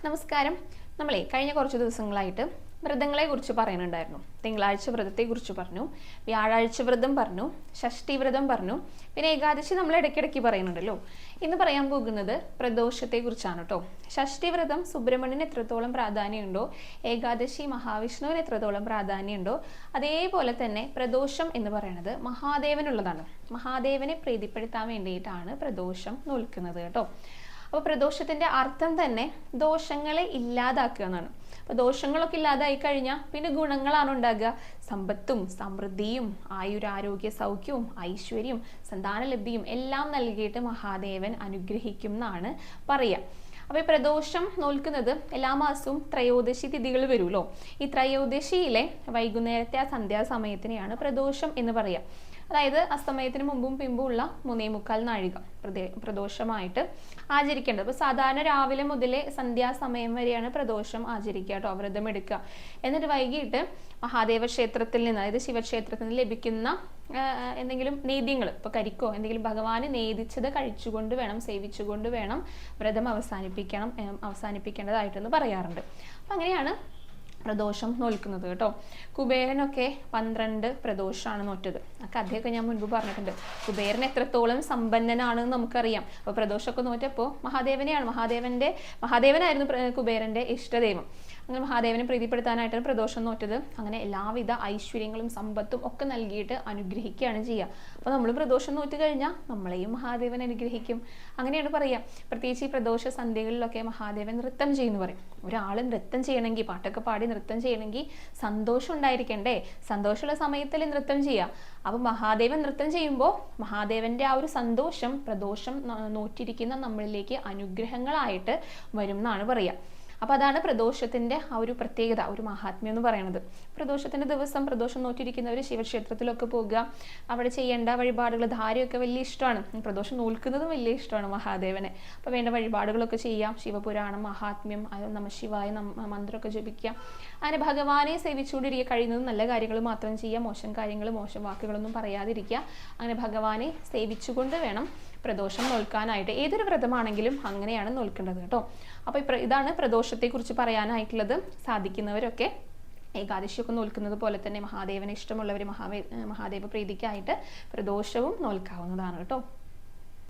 നമസ്കാരം. നമ്മളെ കഴിഞ്ഞ കുറച്ച് ദിവസങ്ങളായിട്ട് വ്രതങ്ങളെ കുറിച്ച് പറയുന്നുണ്ടായിരുന്നു. തിങ്കളാഴ്ച വ്രതത്തെ കുറിച്ച് പറഞ്ഞു, വ്യാഴാഴ്ച വ്രതം പറഞ്ഞു, ഷഷ്ടി വ്രതം പറഞ്ഞു, പിന്നെ ഏകാദശി നമ്മൾ ഇടയ്ക്കിടയ്ക്ക് പറയുന്നുണ്ടല്ലോ. ഇന്ന് പറയാൻ പോകുന്നത് പ്രദോഷത്തെ കുറിച്ചാണ് കേട്ടോ. ഷഷ്ടി വ്രതം സുബ്രഹ്മണ്യന് എത്രത്തോളം പ്രാധാന്യമുണ്ടോ, ഏകാദശി മഹാവിഷ്ണുവിന് എത്രത്തോളം പ്രാധാന്യമുണ്ടോ, അതേപോലെ തന്നെ പ്രദോഷം എന്ന് പറയുന്നത് മഹാദേവനുള്ളതാണ്. മഹാദേവനെ പ്രീതിപ്പെടുത്താൻ വേണ്ടിയിട്ടാണ് പ്രദോഷം നോൽക്കുന്നത് കേട്ടോ. അപ്പോൾ പ്രദോഷത്തിന്റെ അർത്ഥം തന്നെ ദോഷങ്ങളെ ഇല്ലാതാക്കുക എന്നാണ്. അപ്പോൾ ദോഷങ്ങളൊക്കെ ഇല്ലാതായി കഴിഞ്ഞാൽ പിന്നെ ഗുണങ്ങളാണ് ഉണ്ടാകുക. സമ്പത്തും സമൃദ്ധിയും ആയുരാരോഗ്യ സൗഖ്യവും ഐശ്വര്യവും സന്താനലബ്ധിയും എല്ലാം നൽകിയിട്ട് മഹാദേവൻ അനുഗ്രഹിക്കും എന്നാണ് പറയുക. അപ്പോൾ ഈ പ്രദോഷം നോൽക്കുന്നത് എല്ലാ മാസവും ത്രയോദശി തിഥികൾ വരുമല്ലോ. ഈ ത്രയോദശിയിലെ വൈകുന്നേരത്തെ ആ സന്ധ്യാസമയത്തിനെയാണ് പ്രദോഷം എന്ന് പറയുക. അതായത് അസ്തമയത്തിന് മുമ്പും പിമ്പുമുള്ള 3:45 നാഴിക പ്രദോഷമായിട്ട് ആചരിക്കേണ്ടത്. അപ്പോൾ സാധാരണ രാവിലെ മുതലേ സന്ധ്യാസമയം വരെയാണ് പ്രദോഷം ആചരിക്കുക കേട്ടോ, വ്രതം എടുക്കുക. എന്നിട്ട് വൈകിട്ട് മഹാദേവ ക്ഷേത്രത്തിൽ നിന്ന്, അതായത് ശിവക്ഷേത്രത്തിൽ നിന്ന് ലഭിക്കുന്ന എന്തെങ്കിലും നേദ്യങ്ങൾ, ഇപ്പോൾ കരിക്കോ എന്തെങ്കിലും ഭഗവാന് നേദിച്ചത് കഴിച്ചുകൊണ്ട് വേണം, സേവിച്ചുകൊണ്ട് വേണം വ്രതം അവസാനിപ്പിക്കേണ്ടതായിട്ടെന്ന് പറയാറുണ്ട്. അപ്പം അങ്ങനെയാണ് പ്രദോഷം നോൽക്കുന്നത് കേട്ടോ. കുബേരനൊക്കെ 12 പ്രദോഷമാണ് നോറ്റത്. ആ കഥയൊക്കെ ഞാൻ മുൻപ് പറഞ്ഞിട്ടുണ്ട്. കുബേരൻ എത്രത്തോളം സമ്പന്നനാണെന്ന് നമുക്കറിയാം. അപ്പോൾ പ്രദോഷമൊക്കെ നോറ്റപ്പോൾ മഹാദേവനായിരുന്നു കുബേരന്റെ ഇഷ്ടദൈവം. അങ്ങനെ മഹാദേവനെ പ്രീതിപ്പെടുത്താനായിട്ടാണ് പ്രദോഷം നോറ്റത്. അങ്ങനെ എല്ലാവിധ ഐശ്വര്യങ്ങളും സമ്പത്തും ഒക്കെ നൽകിയിട്ട് അനുഗ്രഹിക്കുകയാണ് ചെയ്യുക. അപ്പോൾ നമ്മൾ പ്രദോഷം നോറ്റ് കഴിഞ്ഞാൽ നമ്മളെയും മഹാദേവൻ അനുഗ്രഹിക്കും, അങ്ങനെയാണ് പറയുക. പ്രത്യേകിച്ച് ഈ പ്രദോഷ സന്ധ്യകളിലൊക്കെ മഹാദേവൻ നൃത്തം ചെയ്യുന്നു പറയും. ഒരാൾ നൃത്തം ചെയ്യണമെങ്കിൽ, പാട്ടൊക്കെ പാടി നൃത്തം ചെയ്യണമെങ്കിൽ സന്തോഷം ഉണ്ടായിരിക്കണ്ടേ? സന്തോഷമുള്ള സമയത്തിൽ നൃത്തം ചെയ്യുക. അപ്പം മഹാദേവൻ നൃത്തം ചെയ്യുമ്പോൾ മഹാദേവന്റെ ആ ഒരു സന്തോഷം പ്രദോഷം നോറ്റിരിക്കുന്ന നമ്മളിലേക്ക് അനുഗ്രഹങ്ങളായിട്ട് വരും എന്നാണ് പറയുക. അപ്പം അതാണ് പ്രദോഷത്തിന്റെ ആ ഒരു പ്രത്യേകത, ഒരു മഹാത്മ്യം എന്ന് പറയുന്നത്. പ്രദോഷത്തിന്റെ ദിവസം പ്രദോഷം നോറ്റിരിക്കുന്നവർ ശിവക്ഷേത്രത്തിലൊക്കെ പോകുക, അവിടെ ചെയ്യേണ്ട വഴിപാടുകൾ, ധാരയൊക്കെ വലിയ ഇഷ്ടമാണ്. പ്രദോഷം നോൽക്കുന്നതും വലിയ ഇഷ്ടമാണ് മഹാദേവനെ. അപ്പോൾ വേണ്ട വഴിപാടുകളൊക്കെ ചെയ്യാം. ശിവപുരാണം, മഹാത്മ്യം, നമഃശിവായ മന്ത്രമൊക്കെ ജപിക്കുക. അങ്ങനെ ഭഗവാനെ സേവിച്ചുകൊണ്ടിരിക്കുക. കഴിയുന്നതും നല്ല കാര്യങ്ങൾ മാത്രം ചെയ്യുക, മോശം കാര്യങ്ങൾ, മോശം വാക്കുകളൊന്നും പറയാതിരിക്കുക. അങ്ങനെ ഭഗവാനെ സേവിച്ചുകൊണ്ട് വേണം പ്രദോഷം നോൽക്കാനായിട്ട്. ഏതൊരു വ്രതമാണെങ്കിലും അങ്ങനെയാണ് നോൽക്കേണ്ടത് കേട്ടോ. അപ്പോൾ ഇതാണ് പ്രദോഷത്തെക്കുറിച്ച് പറയാനായിട്ടുള്ളത്. സാധിക്കുന്നവരൊക്കെ ഏകാദശിയൊക്കെ നോൽക്കുന്നത് പോലെ തന്നെ മഹാദേവന് ഇഷ്ടമുള്ളവർ മഹാദേവ പ്രീതിക്കായിട്ട് പ്രദോഷവും നോൽക്കാവുന്നതാണ് കേട്ടോ.